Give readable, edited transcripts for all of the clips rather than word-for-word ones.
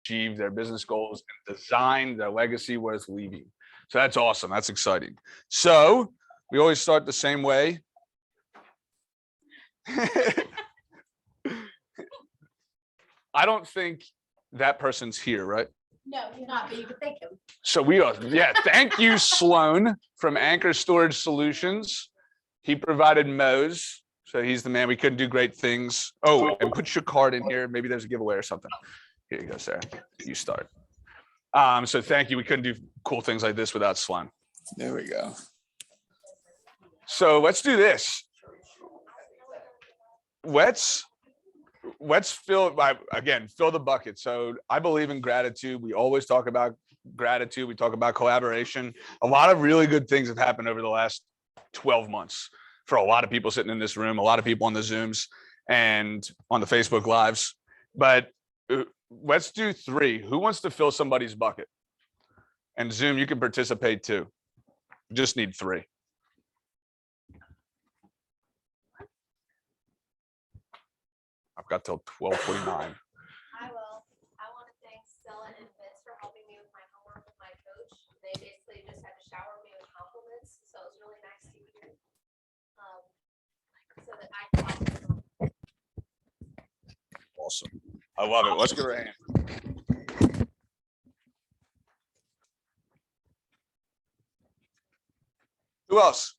achieve their business goals and design their legacy worth leaving. So that's awesome. That's exciting. So we always start the same way. I don't think that person's here, right? No, you're not, but you can thank him. So we are, yeah, thank you, Sloan from Anchor Storage Solutions. He provided Mo's, so he's the man. We couldn't do great things. Oh, and put your card in here. Maybe there's a giveaway or something. Here you go, Sarah. You start. So thank you. We couldn't do cool things like this without Sloan. There we go. So let's do this. Let's fill the bucket. So I believe in gratitude. We always talk about gratitude. We talk about collaboration. A lot of really good things have happened over the last 12 months for a lot of people sitting in this room, a lot of people on the Zooms and on the Facebook Lives. But let's do 3. Who wants to fill somebody's bucket? And Zoom, you can participate too. Just need 3. I've got till 12:49. I will. I want to thank Stella and Vince for helping me with my homework with my coach. They basically just had to shower me with compliments, so it was really nice to hear. So that I can. Awesome. I love it. Let's give her a hand. Who else?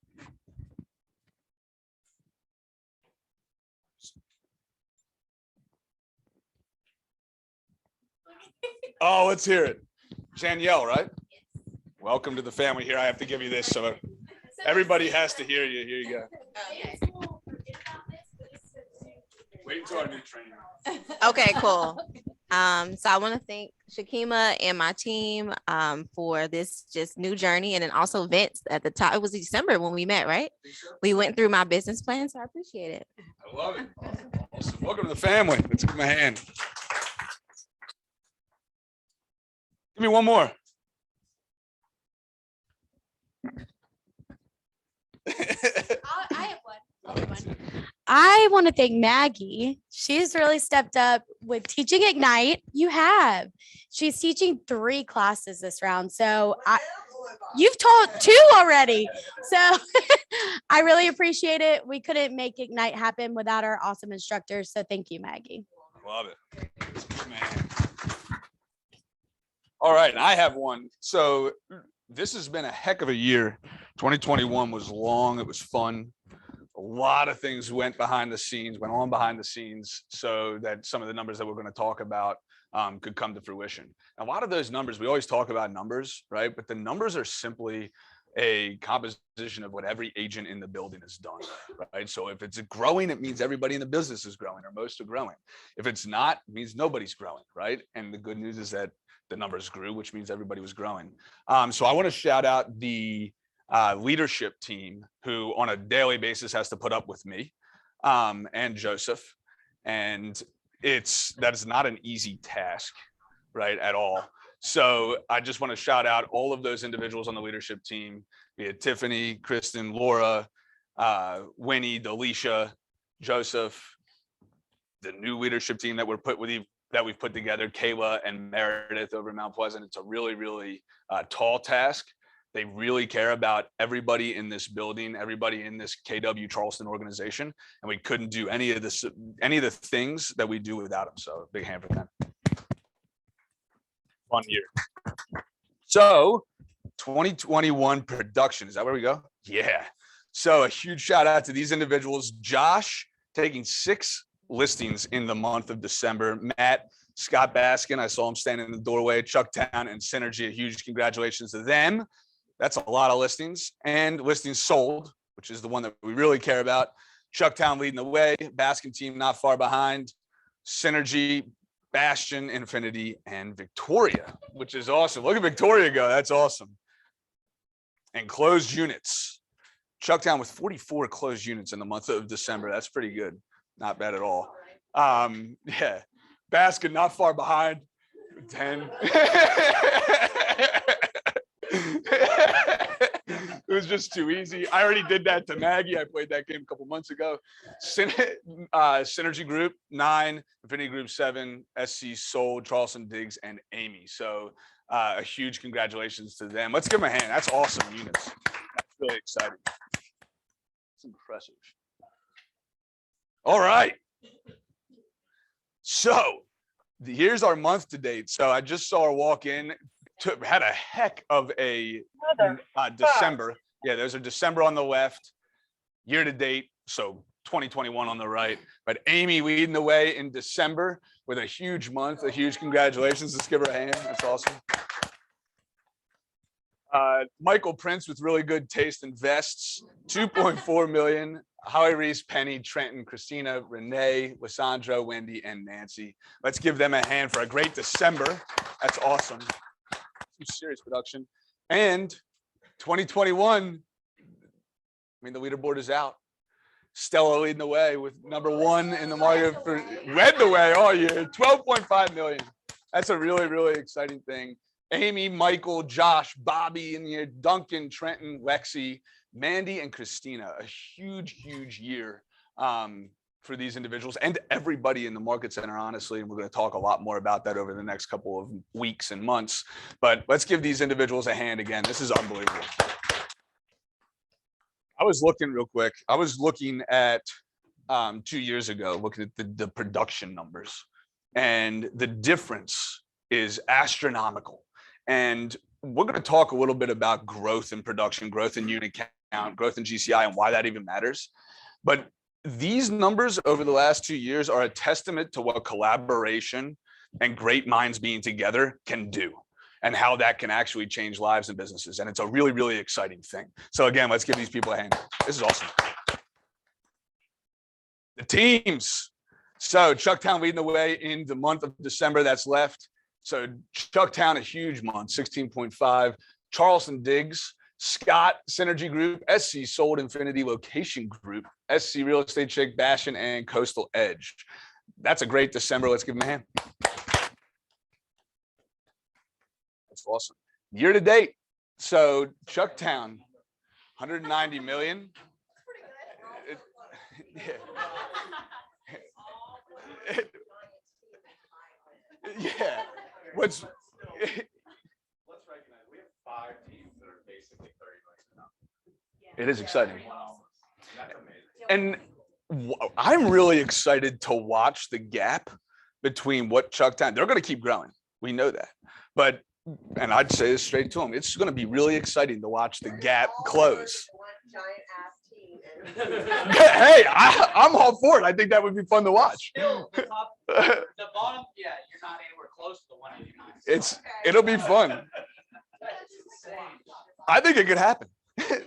Oh, let's hear it. Danielle, right? Welcome to the family here. I have to give you this, so everybody has to hear you. Here you go. Wait until our new trainer. Okay, cool. So I want to thank Shakima and my team for this just new journey, and then also Vince at the top. It was December when we met, right? We went through my business plan, so I appreciate it. I love it. Awesome. Welcome to the family. Let's give him a hand. Give me one more. I have one. I want to thank Maggie. She's really stepped up with teaching Ignite. You have. She's teaching 3 classes this round. So you've taught 2 already. So I really appreciate it. We couldn't make Ignite happen without our awesome instructors. So thank you, Maggie. Love it. Man. All right, and I have one. So this has been a heck of a year. 2021 was long. It was fun. A lot of things went on behind the scenes so that some of the numbers that we're going to talk about could come to fruition. A lot of those numbers, we always talk about numbers, right? But the numbers are simply a composition of what every agent in the building has done, right? So if it's growing, it means everybody in the business is growing or most are growing. If it's not, it means nobody's growing, right? And the good news is that the numbers grew, which means everybody was growing. So I want to shout out the leadership team who on a daily basis has to put up with me and Joseph. And that is not an easy task, right, at all. So I just want to shout out all of those individuals on the leadership team, be it Tiffany, Kristen, Laura, Winnie, Delisha, Joseph, the new leadership team that we've put together, Kayla and Meredith over in Mount Pleasant. It's a really, really tall task. They really care about everybody in this building, everybody in this KW Charleston organization, and we couldn't do any of the things that we do without them. So big hand for them. Fun year. So 2021 production, is that where we go? Yeah. So a huge shout out to these individuals. Josh taking 6 listings in the month of December. Matt, Scott Baskin, I saw him standing in the doorway. Chucktown and Synergy, a huge congratulations to them. That's a lot of listings, and listings sold, which is the one that we really care about. Chucktown leading the way, Baskin team not far behind, Synergy, Bastion, Infinity, and Victoria, which is awesome. Look at Victoria go. That's awesome. And closed units. Chucktown with 44 closed units in the month of December. That's pretty good. Not bad at all. Yeah. Baskin not far behind. 10. was just too easy. I already did that to Maggie. I played that game a couple months ago. Synergy Group 9, Infinity Group 7, SC Soul, Charleston Diggs, and Amy. So a huge congratulations to them. Let's give them a hand. That's awesome units. That's really exciting. It's impressive. All right. So here's our month to date. So I just saw her walk in. Had a heck of a December. Yeah, there's a December on the left, year to date. So 2021 on the right. But Amy leading the way in December with a huge month, a huge congratulations. Let's give her a hand. That's awesome. Michael Prince with really good taste in vests, 2.4 million. Howie Reese, Penny, Trenton, Christina, Renee, Lissandra, Wendy, and Nancy. Let's give them a hand for a great December. That's awesome. Some serious production. And 2021, I mean, the leaderboard is out. Stella leading the way with #1 in the market for led the way all year, 12.5 million. That's a really, really exciting thing. Amy, Michael, Josh, Bobby in here, Duncan, Trenton, Lexi, Mandy, and Christina. A huge, huge year for these individuals and everybody in the market center, honestly. And we're going to talk a lot more about that over the next couple of weeks and months. But let's give these individuals a hand again. This is unbelievable. I was looking real quick. I was looking at 2 years ago, looking at the production numbers, and the difference is astronomical. And we're going to talk a little bit about growth in production, growth in unit count, growth in GCI, and why that even matters. But these numbers over the last 2 years are a testament to what collaboration and great minds being together can do, and how that can actually change lives and businesses. And it's a really, really exciting thing. So again, let's give these people a hand. This is awesome. The teams. So Chucktown leading the way in the month of December that's left. So Chucktown, a huge month, 16.5. Charleston Diggs, Scott, Synergy Group, SC Sold Infinity Location Group, SC Real Estate Chick, Bastion, and Coastal Edge. That's a great December. Let's give them a hand. That's awesome. Year to date. So Chucktown, 190 million. Yeah. Let's recognize we have 5 teams that are basically 30 bucks and up. It is exciting. That's amazing. And I'm really excited to watch the gap between what Chucktown, they're going to keep growing. We know that. But, and I'd say this straight to them, it's going to be really exciting to watch the gap close. Hey, I'm all for it. I think that would be fun to watch. Still, the bottom, yeah, you're not anywhere close to the 189. It'll be fun. I think it could happen.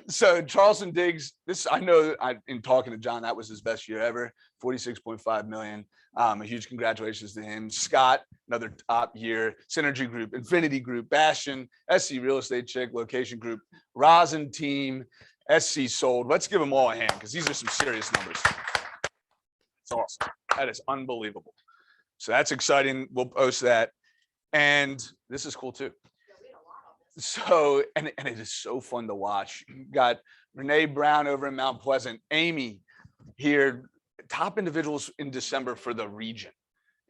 So Charleston Diggs, I know in talking to John, that was his best year ever, 46.5 million. A huge congratulations to him. Scott, another top year. Synergy Group, Infinity Group, Bastion, SC Real Estate Chick, Location Group, Rosin Team, SC Sold. Let's give them all a hand because these are some serious numbers. It's awesome. That is unbelievable. So that's exciting. We'll post that. And this is cool too. So, and it is so fun to watch. You got Renee Brown over in Mount Pleasant, Amy here, top individuals in December for the region,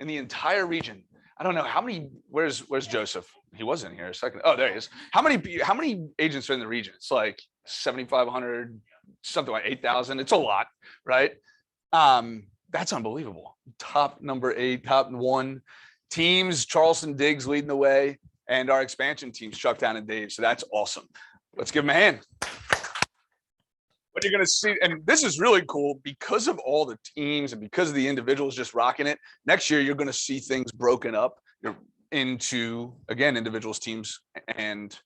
in the entire region. I don't know how many, where's Joseph? He wasn't here a second. Oh, there he is. How many agents are in the region? It's like 7,500, something like 8,000. It's a lot, right? That's unbelievable. Top #8, top 1 teams, Charleston Diggs leading the way, and our expansion teams, Chucktown and Dave. So that's awesome. Let's give them a hand. What you're going to see, and this is really cool because of all the teams and because of the individuals just rocking it. Next year, you're going to see things broken up into, again, individuals, teams, and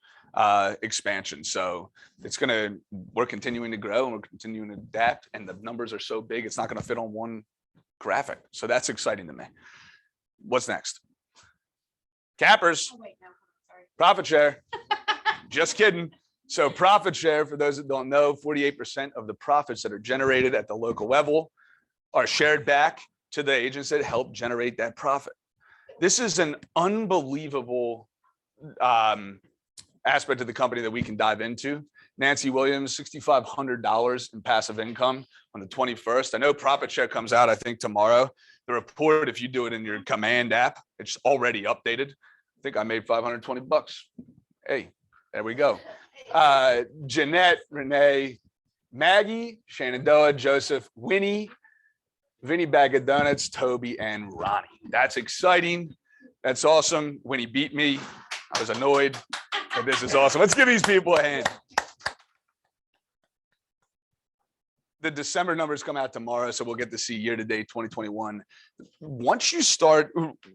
expansion. So we're continuing to grow and we're continuing to adapt, and the numbers are so big, it's not going to fit on one graphic. So that's exciting to me. What's next? Cappers. Oh, wait, no, sorry. Profit share. Just kidding. So profit share, for those that don't know, 48% of the profits that are generated at the local level are shared back to the agents that help generate that profit. This is an unbelievable aspect of the company that we can dive into. Nancy Williams, $6,500 in passive income on the 21st. I know Profit Share comes out, I think, tomorrow. The report, if you do it in your command app, it's already updated. I think I made $520. Hey, there we go. Jeanette, Renee, Maggie, Shenandoah, Joseph, Winnie, Vinny Bag of Donuts, Toby, and Ronnie. That's exciting. That's awesome. Winnie beat me. I was annoyed, but this is awesome. Let's give these people a hand. The December numbers come out tomorrow, so we'll get to see year-to-date 2021. Once you start,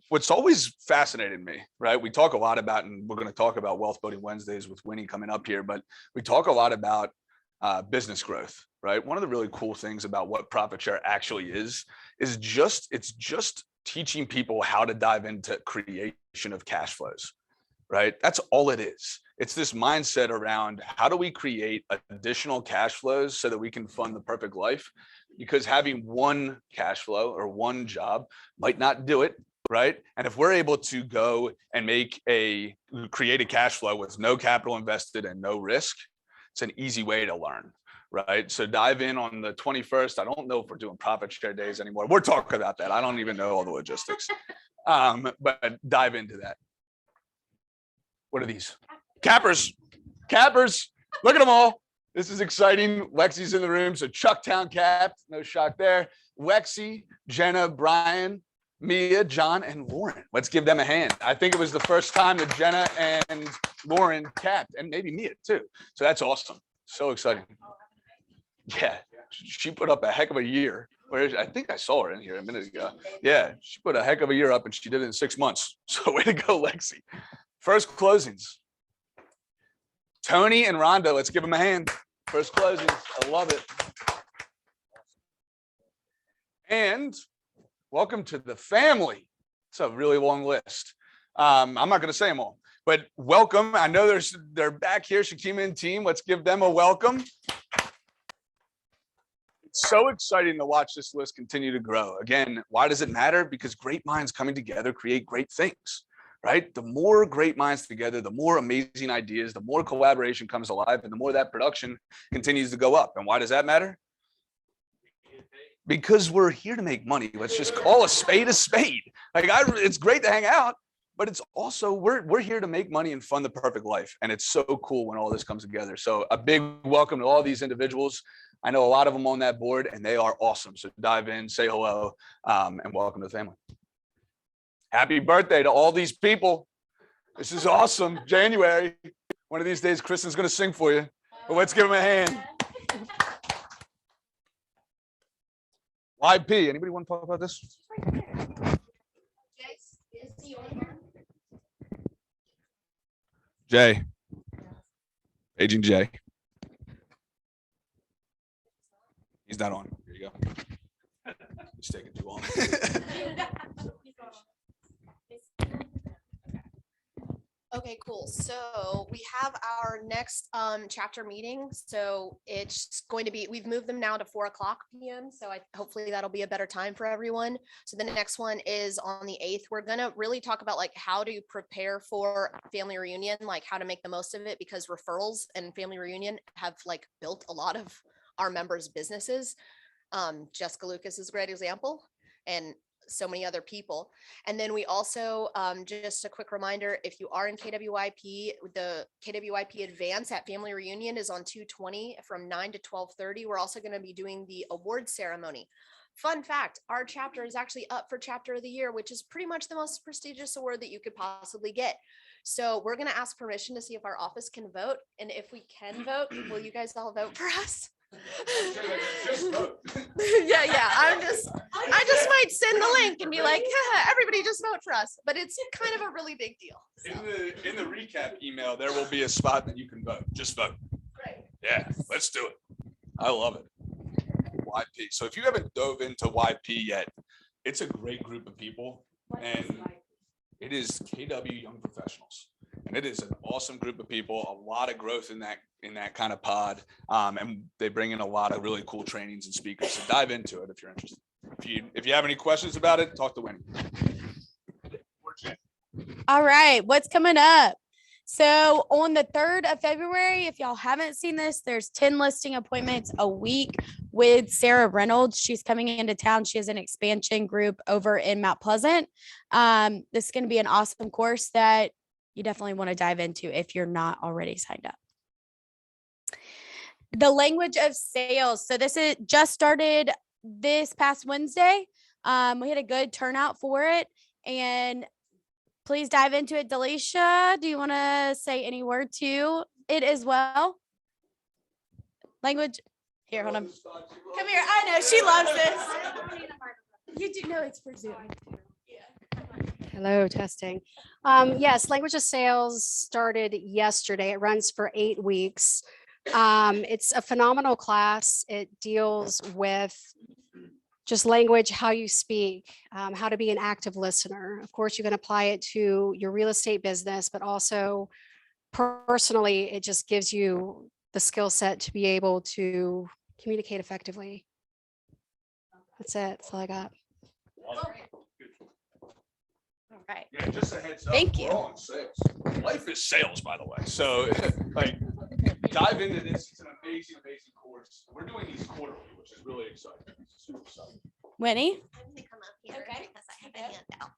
what's always fascinated me, right? We talk a lot about, and we're going to talk about Wealth Building Wednesdays with Winnie coming up here, but we talk a lot about business growth, right? One of the really cool things about what Profit Share actually is just teaching people how to dive into creation of cash flows, right? That's all it is. It's this mindset around how do we create additional cash flows so that we can fund the perfect life? Because having one cash flow or one job might not do it, right? And if we're able to go and create a cash flow with no capital invested and no risk, it's an easy way to learn, right? So dive in on the 21st. I don't know if we're doing Profit Share days anymore. We're talking about that. I don't even know all the logistics, but dive into that. What are these? Cappers. Look at them all. This is exciting. Lexi's in the room. So Chucktown capped. No shock there. Lexi, Jenna, Brian, Mia, John, and Lauren. Let's give them a hand. I think it was the first time that Jenna and Lauren capped, and maybe Mia too. So that's awesome. So exciting. Yeah, she put up a heck of a year. I think I saw her in here a minute ago. Yeah, she put a heck of a year up, and she did it in 6 months. So way to go, Lexi. First closings. Tony and Rhonda, let's give them a hand. First closings. I love it. And welcome to the family. It's a really long list. I'm not going to say them all, but welcome. I know they're back here, Shakima and team. Let's give them a welcome. It's so exciting to watch this list continue to grow. Again, why does it matter? Because great minds coming together create great things, right? The more great minds together, the more amazing ideas, the more collaboration comes alive, and the more that production continues to go up. And why does that matter? Because we're here to make money. Let's just call a spade a spade. It's great to hang out, but it's also we're here to make money and fund the perfect life. And it's so cool when all this comes together. So a big welcome to all these individuals. I know a lot of them on that board, and they are awesome. So dive in, say hello, and welcome to the family. Happy birthday to all these people. This is awesome. January. One of these days, Kristen's going to sing for you. But let's give them a hand. YP, anybody want to talk about this? Jay. Agent Jay. He's not on. Here you go. He's taking too long. Okay, cool. So we have our next chapter meeting. So it's going to be, we've moved them now to 4:00 p.m. So hopefully that'll be a better time for everyone. So the next one is on the 8th. We're going to really talk about how to prepare for family reunion, like how to make the most of it, because referrals and family reunion have built a lot of our members' businesses. Jessica Lucas is a great example, and so many other people. And then we also, just a quick reminder, if you are in KWYP, the KWYP Advance at Family Reunion is on 2/20 from 9 to 12:30. We're also going to be doing the award ceremony. Fun fact, our chapter is actually up for Chapter of the Year, which is pretty much the most prestigious award that you could possibly get. So we're going to ask permission to see if our office can vote. And if we can vote, will you guys all vote for us? Yeah. I just might send the link and be like, everybody just vote for us. But it's kind of a really big deal. So. In the recap email, there will be a spot that you can vote. Just vote. Great. Yeah, let's do it. I love it. YP. So if you haven't dove into YP yet, it's a great group of people, and it is KW Young Professionals. And it is an awesome group of people, a lot of growth in that kind of pod. And they bring in a lot of really cool trainings and speakers. So dive into it if you're interested. If you have any questions about it, talk to Winnie. All right, what's coming up? So on the 3rd of February, if y'all haven't seen this, there's 10 listing appointments a week with Sarah Reynolds. She's coming into town. She has an expansion group over in Mount Pleasant. This is going to be an awesome course that you definitely want to dive into if you're not already signed up. The language of sales. So this is just started this past Wednesday. We had a good turnout for it, and please dive into it. Delisha, do you want to say any word to it as well? Language. Here, hold on. Come here. I know she loves this. You do know it's for Zoom. Hello, testing. Yes, Language of Sales started yesterday. It runs for 8 weeks. It's a phenomenal class. It deals with just language, how you speak, how to be an active listener. Of course, you can apply it to your real estate business, but also personally, it just gives you the skill set to be able to communicate effectively. That's it. That's all I got. All right. Yeah, just a heads up. Thank you. We're all in sales. Life is sales, by the way. So like dive into this. It's an amazing, amazing course. We're doing these quarterly, which is really exciting. It's super exciting. Winnie? Come up here Okay. because I have a handout.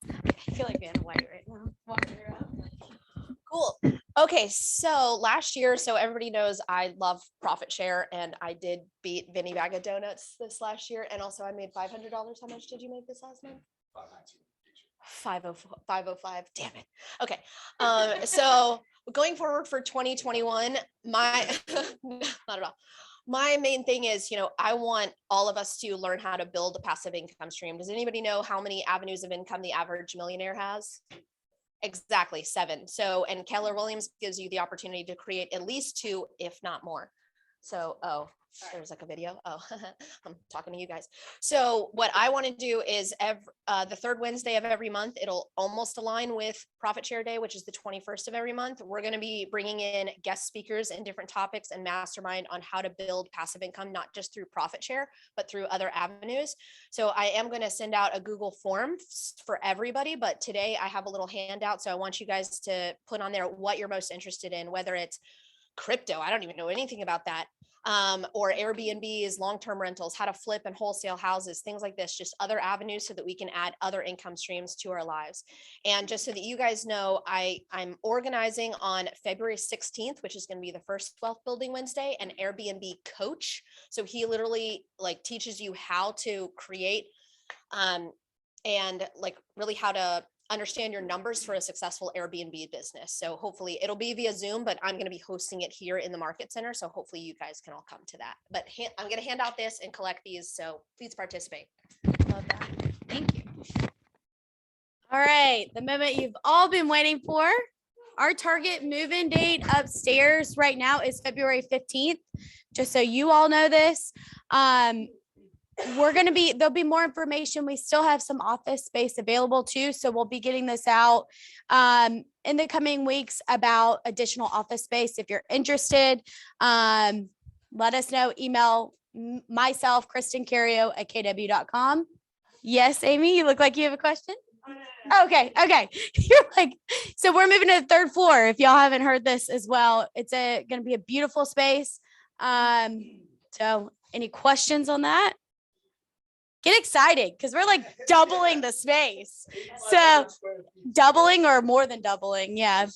I feel like Vanna White right now. Walking around. Cool. Okay, so last year, so everybody knows I love profit share, and I did beat Vinny Bag of Donuts this last year, and also I made $500. How much did you make this last month? 505. Damn it. Okay. So going forward for 2021, my not at all. My main thing is, I want all of us to learn how to build a passive income stream. Does anybody know how many avenues of income the average millionaire has? Exactly 7. So, and Keller Williams gives you the opportunity to create at least 2, if not more. So, there's like a video. Oh, I'm talking to you guys. So what I want to do is the 3rd Wednesday of every month, it'll almost align with Profit Share Day, which is the 21st of every month. We're going to be bringing in guest speakers and different topics and mastermind on how to build passive income, not just through profit share, but through other avenues. So I am going to send out a Google form for everybody, but today I have a little handout. So I want you guys to put on there what you're most interested in, whether it's crypto. I don't even know anything about that. Or Airbnbs, long-term rentals, how to flip and wholesale houses, things like this, just other avenues so that we can add other income streams to our lives. And just so that you guys know, I'm organizing on February 16th, which is going to be the first Wealth Building Wednesday, an Airbnb coach. So he literally teaches you how to create and really how to understand your numbers for a successful Airbnb business. So hopefully it'll be via Zoom, but I'm going to be hosting it here in the Market Center. So hopefully you guys can all come to that. But I'm going to hand out this and collect these. So please participate. Love that. Thank you. All right. The moment you've all been waiting for. Our target move-in date upstairs right now is February 15th. Just so you all know this. There'll be more information. We still have some office space available too. So we'll be getting this out in the coming weeks about additional office space. If you're interested, let us know. Email myself, Kristen Cario at kw.com. Yes, Amy, you look like you have a question. Okay. You're like, so we're moving to the 3rd floor. If y'all haven't heard this as well, it's going to be a beautiful space. So any questions on that? Get excited because we're doubling the space. So doubling or more than doubling. Yeah.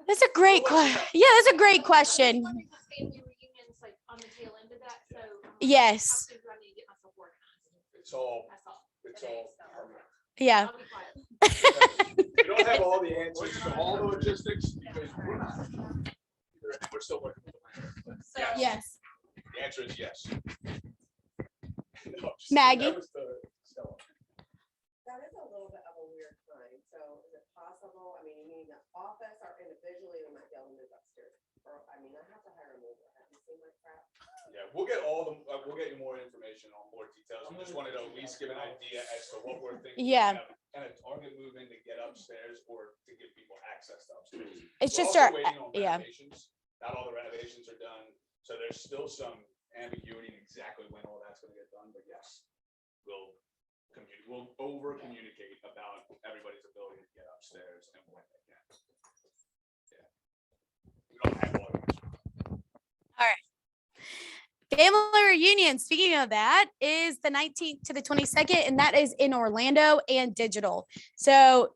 That's a great question. Yeah, that's a great question. Yes. It's all. Yeah. We don't have all the answers to all the logistics because we're still working. Yes. The answer is yes. No, Maggie? That is a little bit of a weird time. So is it possible? I mean, you need an office or individually, we might be able to move upstairs. Or, I mean, I have to hire a mover. Have you seen my crap? Yeah, we'll get you more information on more details. We just wanted to at least give an idea as to what we're thinking. Yeah. Kind of target move in to get upstairs or to give people access to upstairs. It's We're just also our, waiting on yeah. renovations. Not all the renovations are done. So there's still some ambiguity in exactly when all that's going to get done. But yes, we'll over communicate about everybody's ability to get upstairs and when they family reunion, speaking of that, is the 19th to the 22nd, and that is in Orlando and digital. So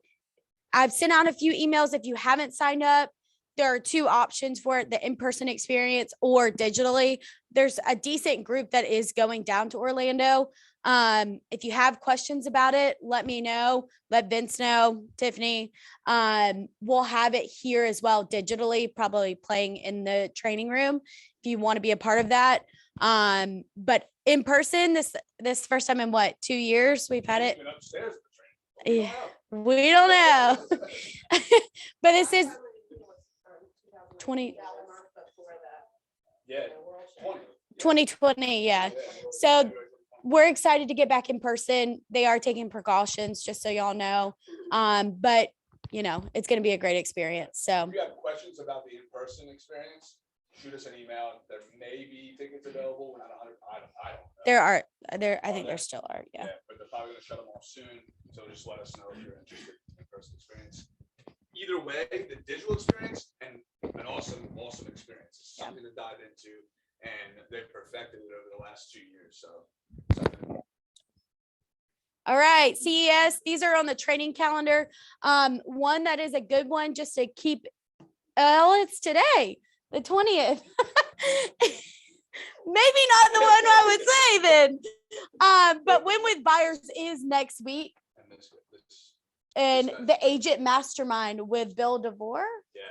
I've sent out a few emails. If you haven't signed up, there are two options for it, the in-person experience or digitally. There's a decent group that is going down to Orlando. If you have questions about it, let me know. Let Vince know, Tiffany. We'll have it here as well digitally, probably playing in the training room if you want to be a part of that. But in person, this first time in what, 2 years we've had it. Yeah, we don't know. But this is 20. Yeah. 2020, yeah. So we're excited to get back in person. They are taking precautions, just so y'all know. But you know, it's going to be a great experience. So If you have questions about the in-person experience, shoot us an email. There may be tickets available. We're not 100. I don't know. I think there still are. Yeah. But they're probably going to shut them off soon. So just let us know if you're interested in in-person experience. Either way, the digital experience and an awesome experience. It's something to dive into, and they've perfected it over the last 2 years. So. All right, CES, these are on the training calendar. One that is a good one just to keep, it's today, the 20th. Maybe not the one I would say then. But Win with Buyers is next week. And the Agent Mastermind with Bill DeVore. Yeah.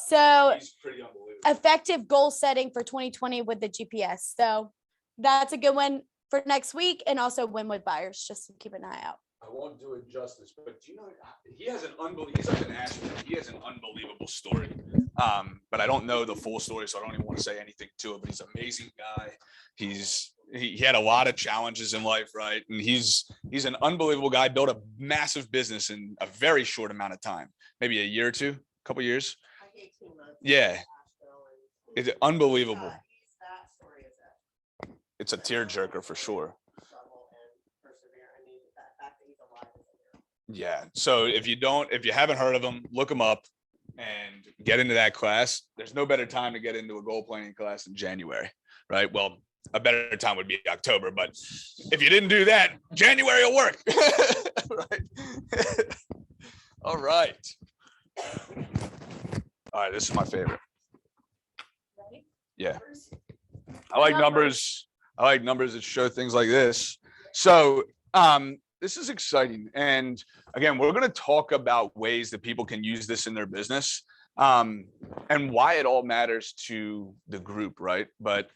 So He's pretty unbelievable. effective goal setting for 2020 with the GPS. So that's a good one for next week, and also Win with Buyers, just to keep an eye out. I won't do it justice, but do you know he has an unbelievable, he's like an astronaut. He has an unbelievable story. But I don't know the full story, so I don't even want to say anything to it, but he's an amazing guy. He had a lot of challenges in life, right? And he's an unbelievable guy, built a massive business in a very short amount of time, maybe a year or two, a couple years. Yeah. It's unbelievable. It's a tearjerker for sure. Yeah. So if you haven't heard of him, look him up and get into that class. There's no better time to get into a goal planning class in January, right? Well, a better time would be October, but if you didn't do that, January will work. Right. All right. All right. This is my favorite. Yeah. I like numbers. I like numbers that show things like this. So this is exciting. And again, we're going to talk about ways that people can use this in their business and why it all matters to the group, right? But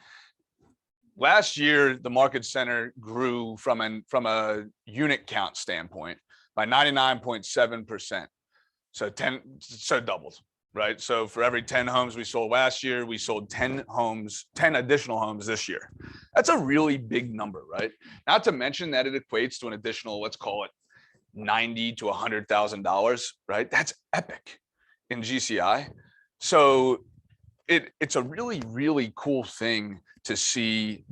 last year, the Market Center grew from a unit count standpoint by 99.7%. So doubled. Right. So for every 10 homes we sold last year, we sold 10 additional homes this year. That's a really big number, right? Not to mention that it equates to an additional, let's call it $90,000 to $100,000, right? That's epic in GCI. So it's a really, really cool thing to see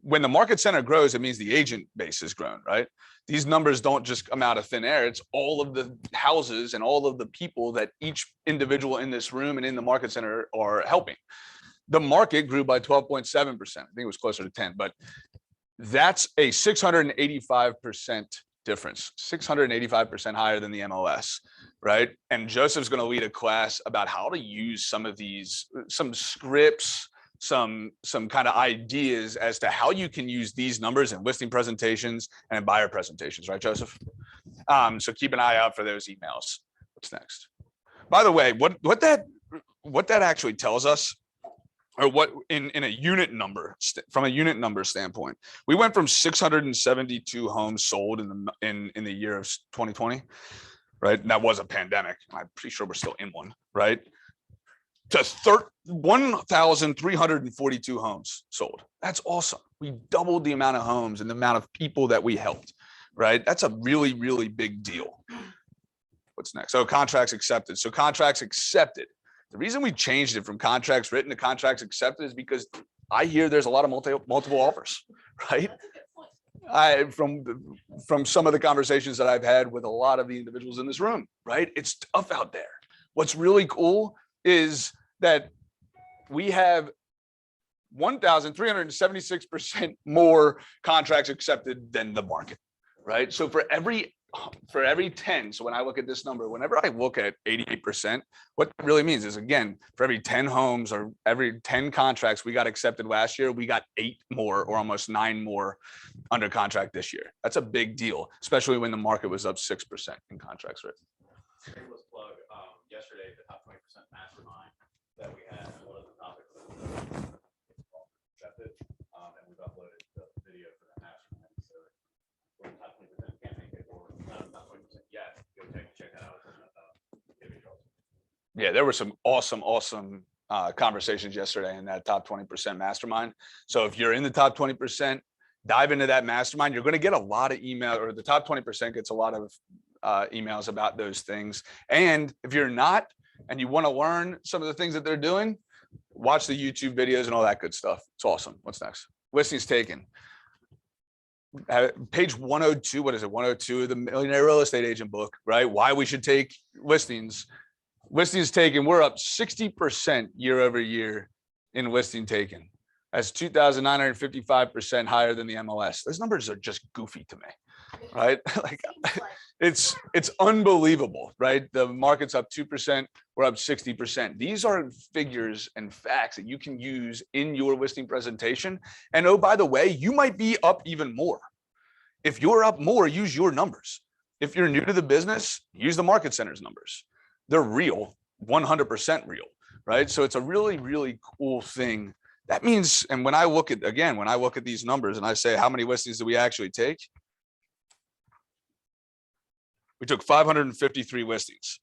when the Market Center grows, it means the agent base has grown, right? These numbers don't just come out of thin air. It's all of the houses and all of the people that each individual in this room and in the Market Center are helping. The market grew by 12.7%. I think it was closer to 10, but that's a 685% difference, 685% higher than the MLS, right? And Joseph's going to lead a class about how to use some of these, some scripts, some kind of ideas as to how you can use these numbers in listing presentations and in buyer presentations, right, Joseph? So keep an eye out for those emails. What's next? By the way, what that actually tells us, or what in a unit number, from a unit number standpoint, we went from 672 homes sold in the year of 2020, right? And that was a pandemic. I'm pretty sure we're still in one, right? To 1,342 homes sold. That's awesome. We doubled the amount of homes and the amount of people that we helped, right? That's a really, really big deal. What's next? Oh, contracts accepted. So contracts accepted. The reason we changed it from contracts written to contracts accepted is because I hear there's a lot of multiple offers, right? From some of the conversations that I've had with a lot of the individuals in this room, right? It's tough out there. What's really cool is that we have 1,376% more contracts accepted than the market, right? So for every 10, so when I look at this number, whenever I look at 88%, what that really means is, again, for every 10 homes or every 10 contracts we got accepted last year, we got 8 more or almost 9 more under contract this year. That's a big deal, especially when the market was up 6% in contracts, right? Shameless plug, yesterday, the top 20% mastermind that we had, one of the topics accepted, and we've uploaded the video for the mastermind. So we're the top 20% can't make it, or not top 20% yet. Go check that out. Yeah, there were some awesome conversations yesterday in that top 20% mastermind. So if you're in the top 20%, dive into that mastermind. You're going to get a lot of email, or the top 20% gets a lot of emails about those things. And if you're not, and you want to learn some of the things that they're doing, watch the YouTube videos and all that good stuff. It's awesome. What's next? Listings taken. Page 102, what is it? 102 of the Millionaire Real Estate Agent book, right? Why we should take listings. Listings taken, we're up 60% year over year in listing taken. That's 2,955% higher than the MLS. Those numbers are just goofy to me, right? Like, it's unbelievable, right? The market's up 2%, we're up 60%. These are figures and facts that you can use in your listing presentation. And oh, by the way, you might be up even more. If you're up more, use your numbers. If you're new to the business, use the Market Center's numbers. They're real, 100% real, right? So it's a really, really cool thing. That means, and when I look at these numbers and I say, how many listings do we actually take? We took 553 listings.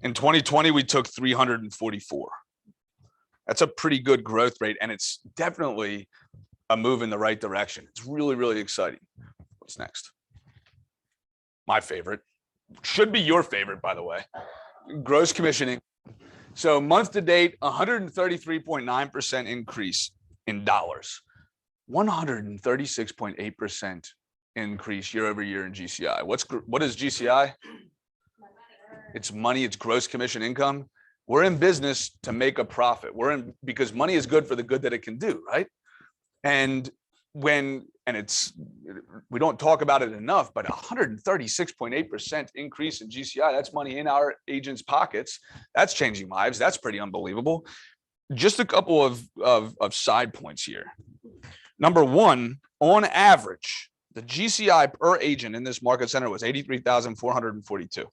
In 2020, we took 344. That's a pretty good growth rate, and it's definitely a move in the right direction. It's really, really exciting. What's next? My favorite. Should be your favorite, by the way. Gross commissioning. So month to date, 133.9% increase in dollars, 136.8% increase year over year in GCI. What is GCI? It's money, it's gross commission income. We're in business to make a profit. Because money is good for the good that it can do, right? And we don't talk about it enough, but 136.8% increase in GCI, that's money in our agents' pockets. That's changing lives. That's pretty unbelievable. Just a couple of side points here. Number one, on average, the GCI per agent in this market center was 83,442.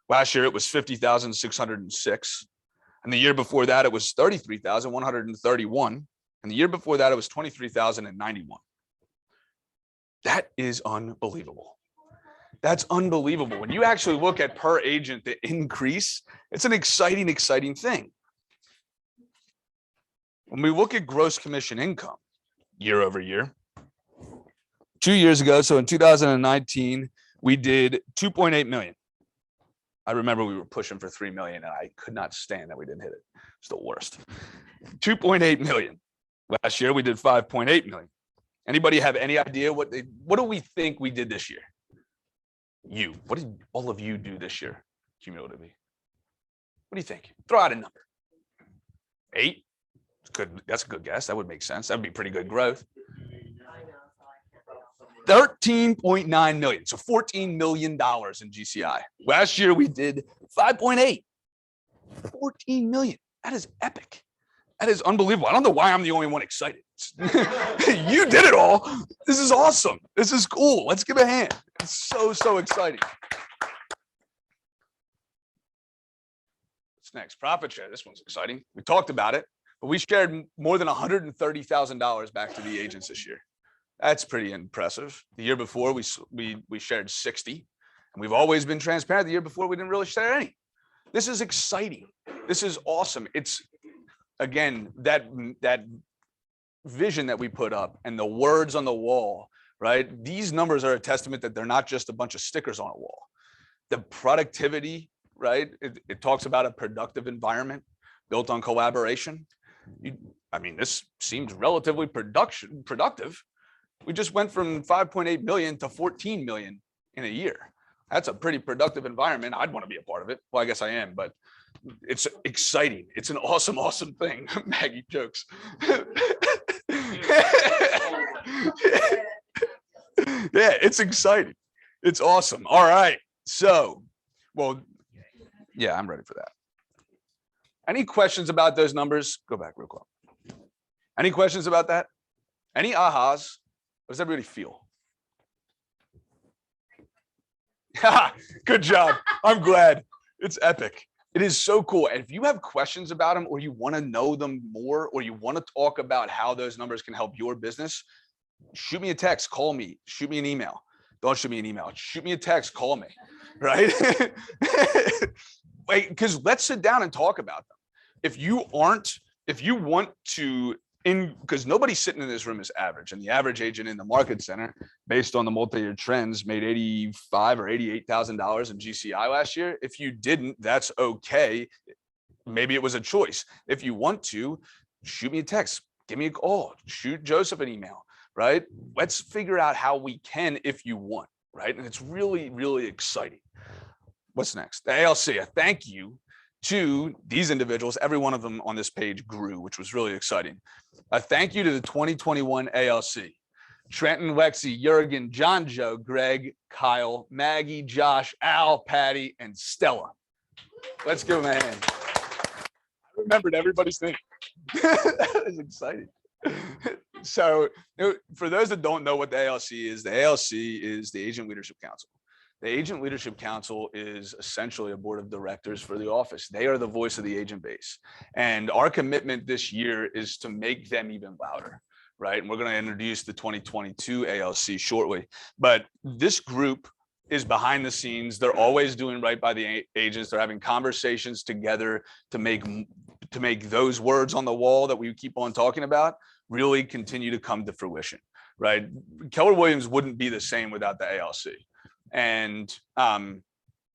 Last year, it was 50,606. And the year before that, it was 33,131. And the year before that, it was 23,091. That is unbelievable. That's unbelievable. When you actually look at per agent, the increase, it's an exciting, exciting thing. When we look at gross commission income year over year, 2 years ago, so in 2019, we did 2.8 million. I remember we were pushing for 3 million, and I could not stand that we didn't hit it. It's the worst. 2.8 million. Last year, we did 5.8 million. Anybody have any idea what do we think we did this year? What did all of you do this year cumulatively? What do you think? Throw out a number. 8? Good. That's a good guess. That would make sense. That would be pretty good growth. 13.9 million. So $14 million in GCI. Last year, we did 5.8. 14 million. That is epic. That is unbelievable. I don't know why I'm the only one excited. You did it all. This is awesome. This is cool. Let's give a hand. It's so exciting. What's next? Profit share. This one's exciting. We talked about it, but we shared more than $130,000 back to the agents this year. That's pretty impressive. The year before, we shared 60, and we've always been transparent. The year before, we didn't really share any. This is exciting. This is awesome. It's, again, that vision that we put up and the words on the wall, right? These numbers are a testament that they're not just a bunch of stickers on a wall. The productivity, right? It talks about a productive environment built on collaboration. This seems relatively productive. We just went from 5.8 million to 14 million in a year. That's a pretty productive environment. I'd want to be a part of it. Well, I guess I am, but It's exciting. It's an awesome, awesome thing. Maggie jokes. Yeah, it's exciting. It's awesome. All right. So, well, yeah, I'm ready for that. Any questions about those numbers? Go back real quick. Any questions about that? Any ahas? What does everybody feel? Good job. I'm glad. It's epic. It is so cool. And if you have questions about them, or you want to know them more, or you want to talk about how those numbers can help your business, shoot me a text, call me, shoot me an email. Don't shoot me an email. Shoot me a text, call me, right? Wait, because let's sit down and talk about them. If you want to, because nobody sitting in this room is average, and the average agent in the market center, based on the multi-year trends, made $85,000 or $88,000 in GCI last year. If you didn't, that's okay. Maybe it was a choice. If you want to, shoot me a text, give me a call, shoot Joseph an email, right? Let's figure out how we can, if you want, right? And it's really, really exciting. What's next? The ALC, a thank you to these individuals. Every one of them on this page grew, which was really exciting. A thank you to the 2021 ALC. Trenton, Lexi, Jurgen, John Joe, Greg, Kyle, Maggie, Josh, Al, Patty, and Stella. Let's give them a hand. I remembered everybody's name. That is exciting. So for those that don't know what the ALC is the Agent Leadership Council. The Agent Leadership Council is essentially a board of directors for the office. They are the voice of the agent base. And our commitment this year is to make them even louder, right? And we're going to introduce the 2022 ALC shortly. But this group is behind the scenes. They're always doing right by the agents. They're having conversations together to make those words on the wall that we keep on talking about really continue to come to fruition, right? Keller Williams wouldn't be the same without the ALC. And because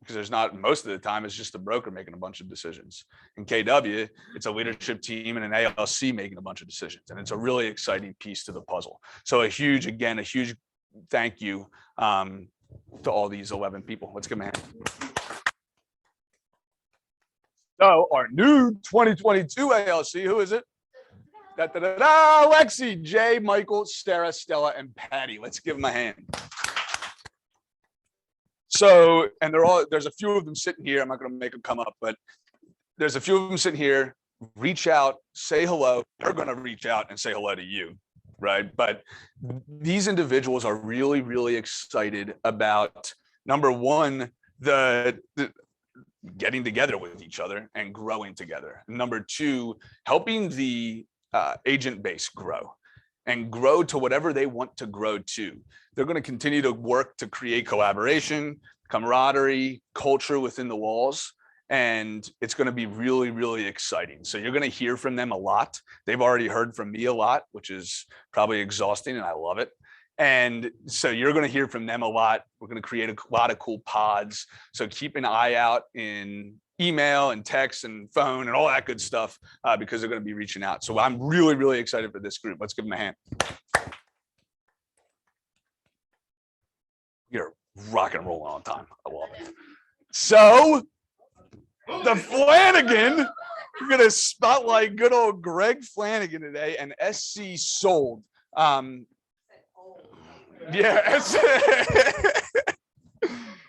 there's not, most of the time it's just a broker making a bunch of decisions. In KW, it's a leadership team and an ALC making a bunch of decisions, and it's a really exciting piece to the puzzle. So a huge thank you to all these 11 people. Let's give them a hand. So our new 2022 ALC, who is it? Lexi, Jay, Michael, Sarah, Stella, and Patty. Let's give them a hand. So, and there's a few of them sitting here. I'm not going to make them come up, but there's a few of them sitting here. Reach out, say hello. They're going to reach out and say hello to you, right? But these individuals are really, really excited about, number one, the getting together with each other and growing together. Number two, helping the agent base grow and grow to whatever they want to grow to. They're going to continue to work to create collaboration, camaraderie, culture within the walls, and it's going to be really, really exciting. So you're going to hear from them a lot. They've already heard from me a lot, which is probably exhausting, and I love it. And so you're going to hear from them a lot. We're going to create a lot of cool pods. So keep an eye out in email and text and phone and all that good stuff because they're going to be reaching out. So I'm really, really excited for this group. Let's give them a hand. You're rock and rolling on time. I love it. So the Flanagan, we're going to spotlight good old Greg Flanagan today, and SC sold. Yeah.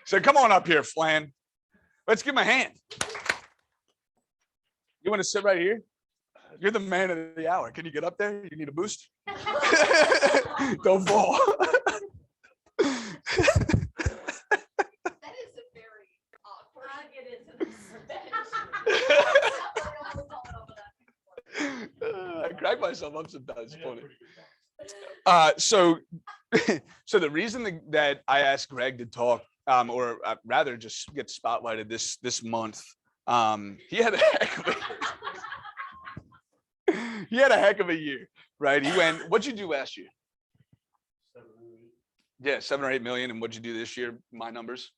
So come on up here, Flan. Let's give him a hand. You want to sit right here? You're the man of the hour. Can you get up there? You need a boost? Don't fall. That is a very awkward. I'll get into this. I crack myself up sometimes. It's funny. So the reason that I asked Greg to talk, or rather just get spotlighted this month, he had a heck of a year, right? He went, what'd you do last year? Yeah, 7 or 8 million. And what'd you do this year? My numbers.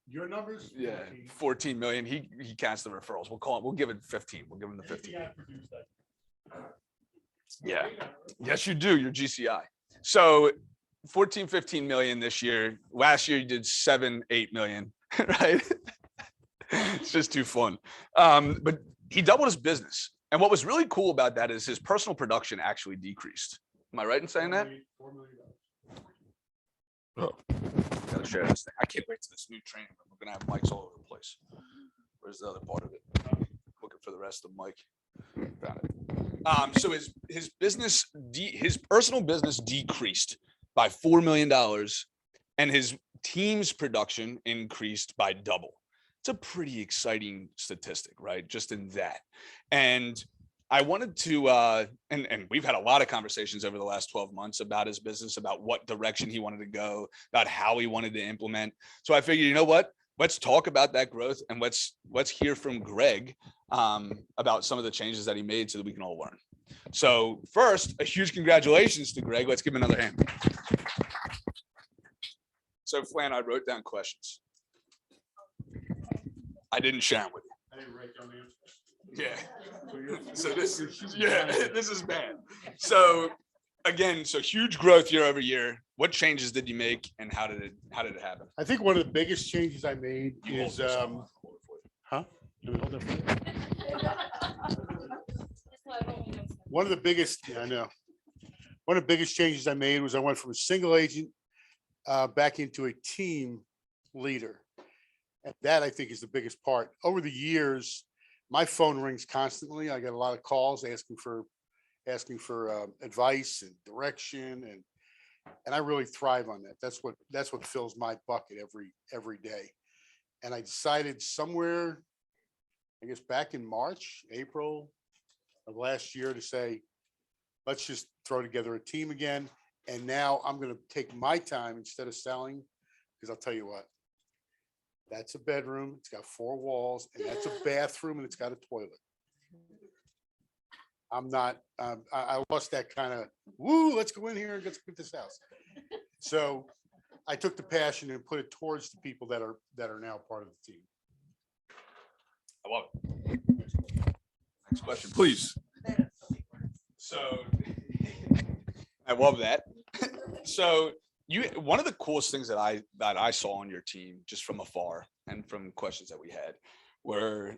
Your numbers? Yeah, 14 million. He counts the referrals. We'll give it 15. We'll give him the 15. Yeah. Yes, you do. Your GCI. So 14, 15 million this year. Last year you did 7, 8 million, right? It's just too fun. But he doubled his business. And what was really cool about that is his personal production actually decreased. Am I right in saying that? $4 million. Oh, gotta share this thing. I can't wait to this new training room. We're gonna have mics all over the place. Where's the other part of it? Looking for the rest of the mic. Found it. So his business, his personal business decreased by $4 million, and his team's production increased by double. It's a pretty exciting statistic, right? Just in that. And I wanted to, and we've had a lot of conversations over the last 12 months about his business, about what direction he wanted to go, about how he wanted to implement. So I figured, you know what? Let's talk about that growth, and let's hear from Greg about some of the changes that he made so that we can all learn. So first, a huge congratulations to Greg. Let's give him another hand. So Flan, I wrote down questions. I didn't share them with you. I didn't write down the answer. Yeah. So this is bad. So again, so huge growth year over year. What changes did you make, and how did it happen? I think one of the biggest changes I made is, huh? Can we hold that for you? One of the biggest, yeah, I know. One of the biggest changes I made was I went from a single agent back into a team leader. And that, I think, is the biggest part. Over the years, my phone rings constantly. I get a lot of calls asking for advice and direction, and I really thrive on that. That's what fills my bucket every day. And I decided somewhere, I guess back in March, April of last year, to say, let's just throw together a team again. And now I'm going to take my time instead of selling, because I'll tell you what, that's a bedroom. It's got 4 walls, and that's a bathroom, and it's got a toilet. I'm not, I lost that kind of, woo, let's go in here and let's get this house. So I took the passion and put it towards the people that are now part of the team. I love it. Next question, please. So I love that. So one of the coolest things that I saw on your team, just from afar and from questions that we had, or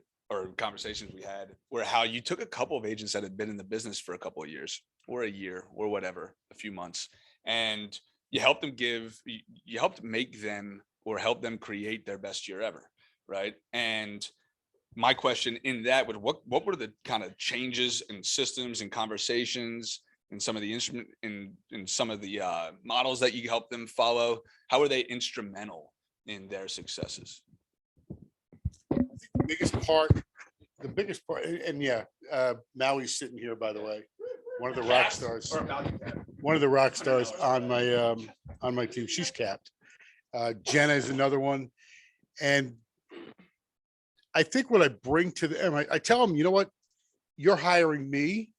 conversations we had, were how you took a couple of agents that had been in the business for a couple of years or a year or whatever, a few months, and you helped them you helped make them or help them create their best year ever, right? And my question in that was, what were the kind of changes in systems and conversations and some of the instrument in some of the models that you helped them follow? How were they instrumental in their successes? The biggest part, and yeah, Maui's sitting here, by the way, one of the rock stars on my team. She's capped. Jenna is another one. And I think what I bring to them, I tell them, you know what, you're hiring me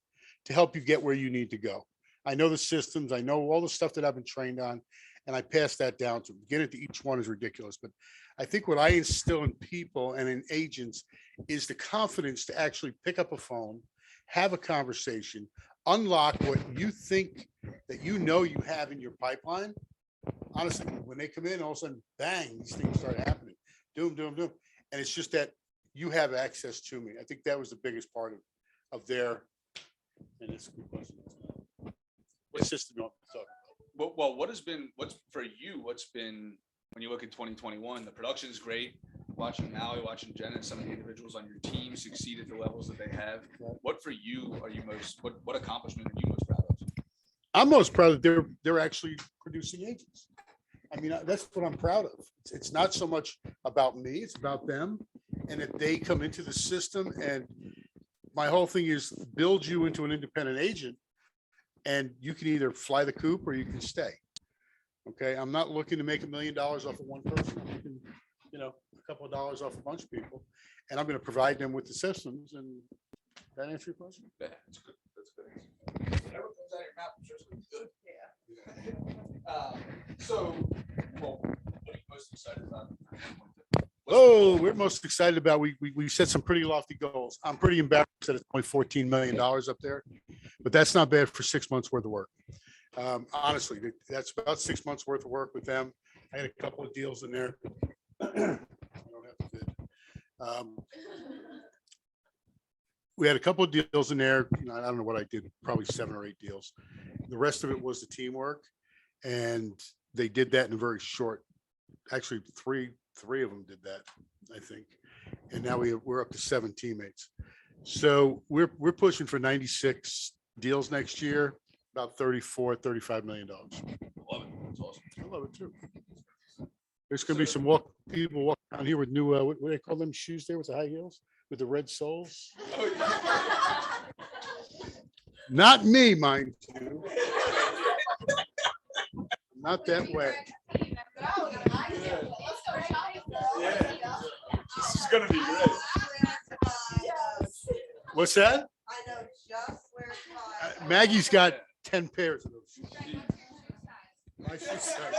to help you get where you need to go. I know the systems, I know all the stuff that I've been trained on, and I pass that down to them. Getting to each one is ridiculous, but I think what I instill in people and in agents is the confidence to actually pick up a phone, have a conversation, unlock what you think that you have in your pipeline. Honestly, when they come in, all of a sudden, bang, these things start happening. Doom. And it's just that you have access to me. I think that was the biggest part of their, and it's a good question. What system you want to talk about? Well, what's been, when you look at 2021, the production is great. Watching Maui, watching Jenna, and some of the individuals on your team succeed at the levels that they have. What for you are you what accomplishment are you most proud of? I'm most proud that they're actually producing agents. I mean, that's what I'm proud of. It's not so much about me, it's about them. And if they come into the system, and my whole thing is build you into an independent agent, and you can either fly the coop or you can stay. Okay, I'm not looking to make $1 million off of one person. I'm looking, a couple of dollars off a bunch of people, and I'm going to provide them with the systems. And that answer your question? Yeah, that's good. Whatever comes out of your mouth, I'm sure it's gonna be good. Yeah. So, well, what are you most excited about? Oh, we're most excited about, we set some pretty lofty goals. I'm pretty embarrassed that it's only $14 million up there, but that's not bad for 6 months worth of work. Honestly, that's about 6 months worth of work with them. I had a couple of deals in there. I don't have to bid. Um, We had a couple of deals in there. I don't know what I did, probably 7 or 8 deals. The rest of it was the teamwork. And they did that in a very short, actually three of them did that, I think. And now we're up to 7 teammates. So we're pushing for 96 deals next year, about $35 million. Love it. That's awesome. I love it too. There's gonna be some people walking around here with new, what do they call them shoes there with the high heels, with the red soles? Not me, mind you. Not that way. This is gonna be great. What's that? I know just where to find. Maggie's got 10 pairs of those shoes. My shoe size.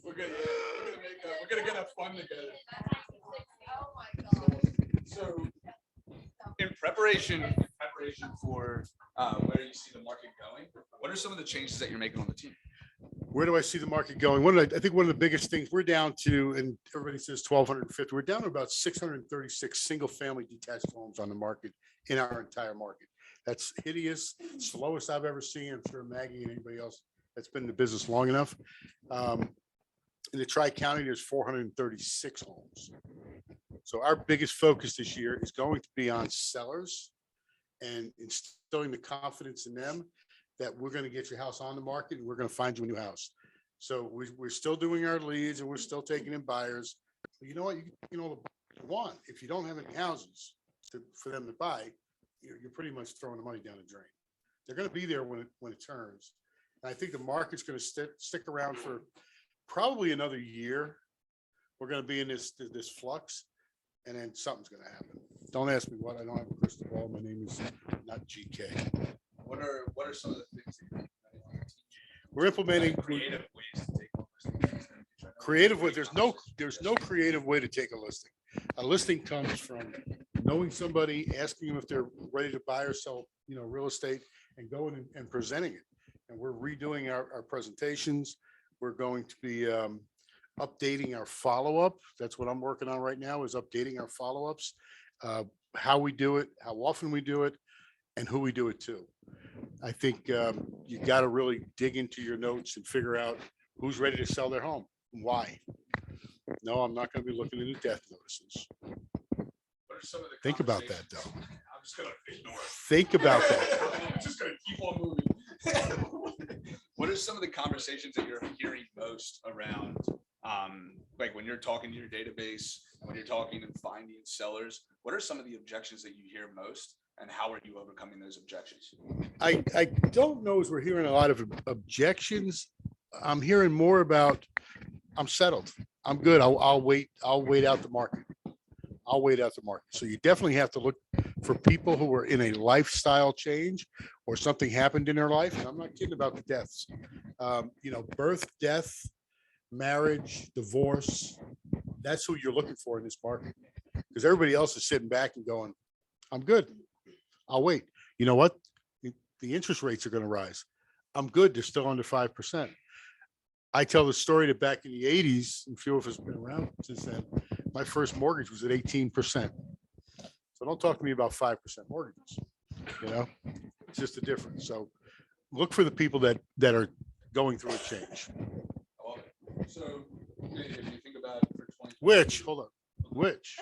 We're gonna get a fun together. So in preparation for where you see the market going, what are some of the changes that you're making on the team? Where do I see the market going? I think one of the biggest things we're down to, and everybody says 1,250, we're down to about 636 single family detached homes on the market in our entire market. That's hideous, slowest I've ever seen. I'm sure Maggie and anybody else that's been in the business long enough. In the Tri-County, there's 436 homes. So our biggest focus this year is going to be on sellers and instilling the confidence in them that we're going to get your house on the market and we're going to find you a new house. So we're still doing our leads and we're still taking in buyers. But you know what? If you don't have any houses for them to buy, you're pretty much throwing the money down the drain. They're going to be there when it turns. And I think the market's going to stick around for probably another year. We're going to be in this flux, and then something's going to happen. Don't ask me what. I don't have a crystal ball. My name is not GK. What are some of the things that you're We're implementing creative ways to take on listings? creative way. There's no creative way to take a listing. A listing comes from knowing somebody, asking them if they're ready to buy or sell, real estate, and going and presenting it. And we're redoing our presentations. We're going to be updating our follow-up. That's what I'm working on right now, is updating our follow-ups, how we do it, how often we do it, and who we do it to. I think you got to really dig into your notes and figure out who's ready to sell their home. Why? No, I'm not going to be looking into death notices. What are some of the Think about that, conversations- though. I'm just gonna ignore it. Think about that. I'm just gonna keep on moving. What are some of the conversations that you're hearing most around, like when you're talking to your database, and when you're talking and finding sellers? What are some of the objections that you hear most, and how are you overcoming those objections? I don't know as we're hearing a lot of objections. I'm hearing more about, I'm settled. I'm good. I'll wait out the market. I'll wait out the market. So you definitely have to look for people who are in a lifestyle change or something happened in their life. And I'm not kidding about the deaths. Birth, death, marriage, divorce. That's who you're looking for in this market, because everybody else is sitting back and going, I'm good. I'll wait. You know what? The interest rates are going to rise. I'm good. They're still under 5%. I tell the story that back in the 80s, and few of us have been around since then, my first mortgage was at 18%. So don't talk to me about 5% mortgages. It's just a difference. So look for the people that are going through a change. So if you think about for 20. Which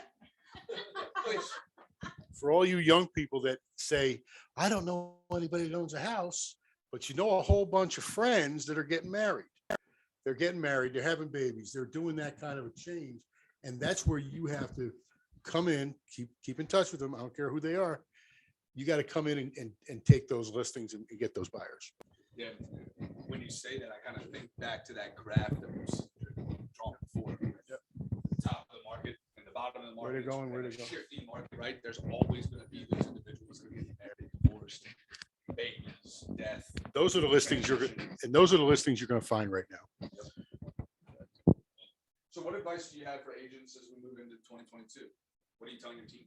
for all you young people that say, I don't know anybody that owns a house, but you know a whole bunch of friends that are getting married. They're getting married, they're having babies, they're doing that kind of a change. And that's where you have to come in, keep in touch with them. I don't care who they are. You got to come in and take those listings and get those buyers. Yeah, when you say that, I kind of think back to that graph that was drawn before. The top of the market and the bottom of the market. Where they go. Shifting market, right? There's always going to be those individuals that are getting married, divorced, babies, death. Those are the listings you're going to find right now. So what advice do you have for agents as we move into 2022? What are you telling your team?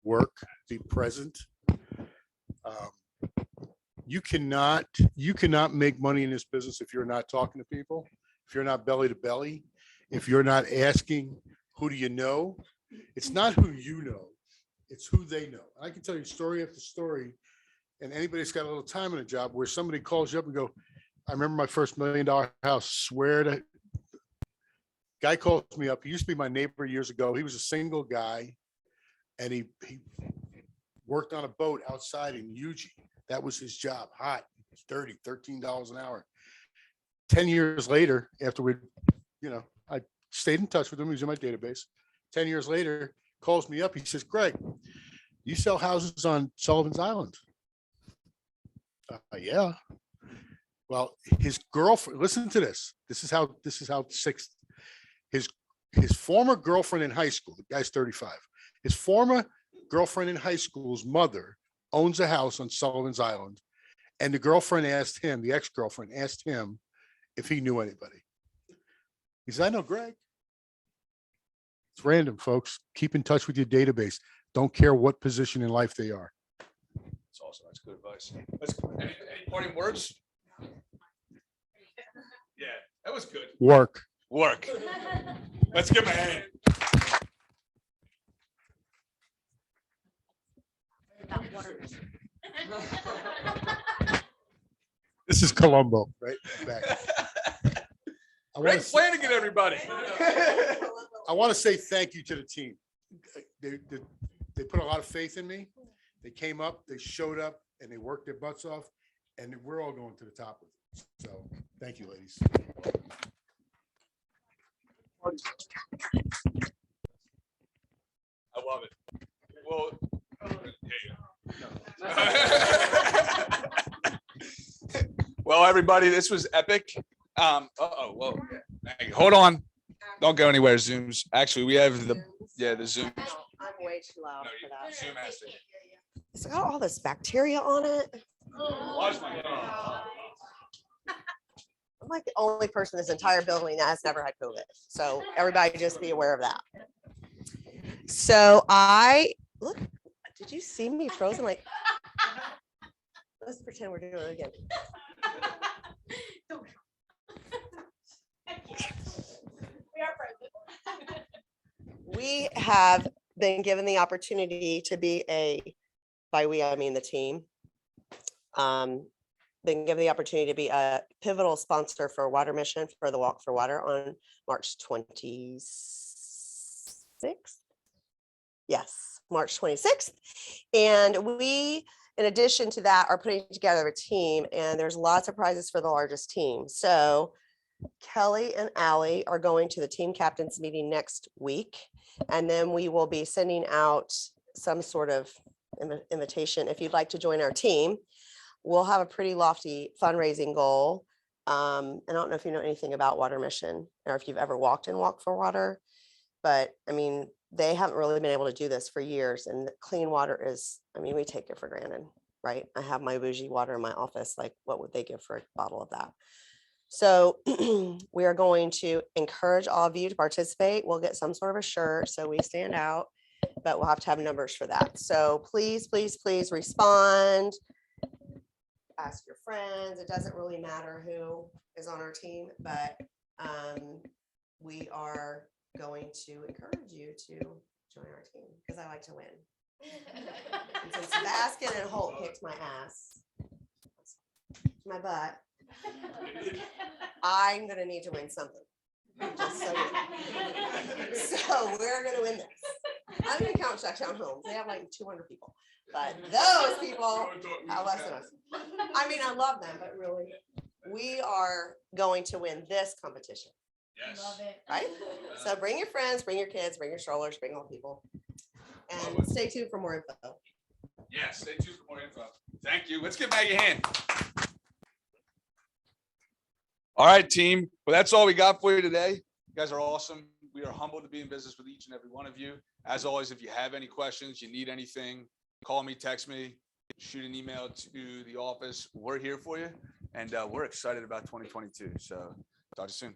Work, be present. You cannot make money in this business if you're not talking to people. if you're not belly to belly, if you're not asking, who do you know? It's not who you know, it's who they know. I can tell you story after story, and anybody that's got a little time in a job where somebody calls you up and go, I remember my first $1 million house, swear to, guy calls me up. He used to be my neighbor years ago. He was a single guy, and he worked on a boat outside in Eugene. That was his job, hot, dirty, $13 an hour. 10 years later, after I stayed in touch with him, he was in my database. 10 years later, calls me up. He says, Greg, you sell houses on Sullivan's Island? Yeah. Well, his girlfriend, listen to this. This is how his former girlfriend in high school, the guy's 35. His former girlfriend in high school's mother owns a house on Sullivan's Island. And the girlfriend asked him, the ex-girlfriend asked him if he knew anybody. He said, I know Greg. It's random, folks. Keep in touch with your database. Don't care what position in life they are. That's awesome. That's good advice. Any parting words? Yeah, that was good. Work. Let's give him a hand. This is Columbo, right? Back. Greg Flanagan, everybody. I want to say thank you to the team. They put a lot of faith in me. They came up, they showed up, and they worked their butts off, and we're all going to the top with it. So thank you, ladies. I love it. Well, well, everybody, this was epic. Whoa. Hold on. Don't go anywhere, Zooms. Actually, we have the Zoom. I'm way too loud No, for that. Zoom has to. It's got all this bacteria on it. I'm like the only person in this entire building that has never had COVID. So everybody just be aware of that. So look, did you see me frozen? Like, let's pretend we're doing it again. We have been given the opportunity to be by we, I mean the team, been given the opportunity to be a pivotal sponsor for Water Mission for the Walk for Water on March 26th. Yes, March 26th. And we, in addition to that, are putting together a team, and there's lots of prizes for the largest team. So Kelly and Allie are going to the team captains meeting next week. And then we will be sending out some sort of invitation if you'd like to join our team. We'll have a pretty lofty fundraising goal. I don't know if you know anything about Water Mission or if you've ever walked in Walk for Water, but I mean, they haven't really been able to do this for years. And clean water is, I mean, we take it for granted, right? I have my bougie water in my office. Like, what would they give for a bottle of that? So we are going to encourage all of you to participate. We'll get some sort of a shirt so we stand out, but we'll have to have numbers for that. So please, please, please respond. Ask your friends. It doesn't really matter who is on our team, but we are going to encourage you to join our team because I like to win. And since Baskin and Holt kicked my ass, my butt, I'm gonna need to win something. Just so you know. So we're gonna win this. I'm gonna count Shacktown Homes. They have like 200 people, but those people have less than us. I mean, I love them, but really, we are going to win this competition. Yes. Love it. Right? So bring your friends, bring your kids, bring your strollers, bring all the people. And stay tuned for more info. Yeah, stay tuned for more info. Thank you. Let's give Maggie a hand. All right, team. Well, that's all we got for you today. You guys are awesome. We are humbled to be in business with each and every one of you. As always, if you have any questions, you need anything, call me, text me, shoot an email to the office. We're here for you, and we're excited about 2022. So talk to you soon.